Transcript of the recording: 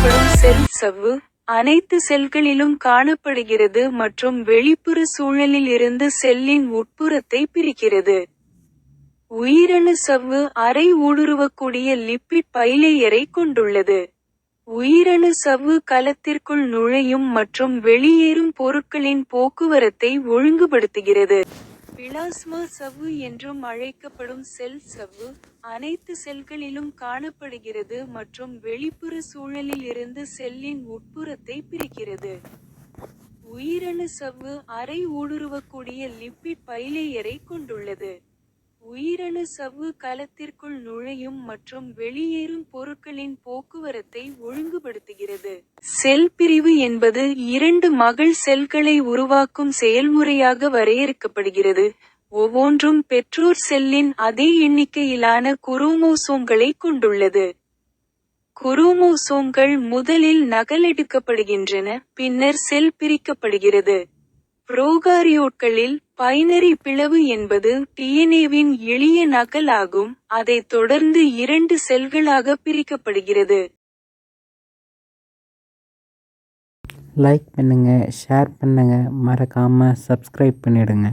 அழைக்கப்படும் செல் சவ்வு அனைத்து செல்களிலும் காணப்படுகிறது மற்றும் வெளிப்புற சூழலில் இருந்து செல்லின் உட்புறத்தை பிரிக்கிறது. உயிரணு சவ்வு அரை ஊடுருவக்கூடிய லிப்பிட் பைலேயரை கொண்டுள்ளது. உயிரணு சவ்வு கலத்திற்குள் நுழையும் மற்றும் வெளியேறும் பொருட்களின் போக்குவரத்தை ஒழுங்குபடுத்துகிறது. பிளாஸ்மா சவ்வு என்றும் அழைக்கப்படும் செல் சவ்வு அனைத்து செல்களிலும் காணப்படுகிறது மற்றும் வெளிப்புற சூழலில் இருந்து செல்லின் உட்புறத்தை பிரிக்கிறது. உயிரணு சவ்வு அரை ஊடுருவக்கூடிய லிப்பிட் பைலேயரை கொண்டுள்ளது. உயிரணு சவ்வு கலத்திற்குள் நுழையும் மற்றும் வெளியேறும் பொருட்களின் போக்குவரத்தை ஒழுங்குபடுத்துகிறது. செல் பிரிவு என்பது இரண்டு மகள் செல்களை உருவாக்கும் செயல்முறையாக வரையறுக்கப்படுகிறது, ஒவ்வொன்றும் பெற்றோர் செல்லின் அதே எண்ணிக்கையிலான குரோமோசோம்களை கொண்டுள்ளது. குரோமோசோம்கள் முதலில் நகலெடுக்கப்படுகின்றன, பின்னர் செல் பிரிக்கப்படுகிறது. புரோகாரியோட்களில், பைனரி பிளவு என்பது டிஎன்ஏவின் எளிய நகல் ஆகும், அதைத் தொடர்ந்து இரண்டு செல்களாக பிரிக்கப்படுகிறது. லைக் பண்ணுங்க, ஷேர் பண்ணுங்க, மறக்காம சப்ஸ்கிரைப் பண்ணிடுங்க.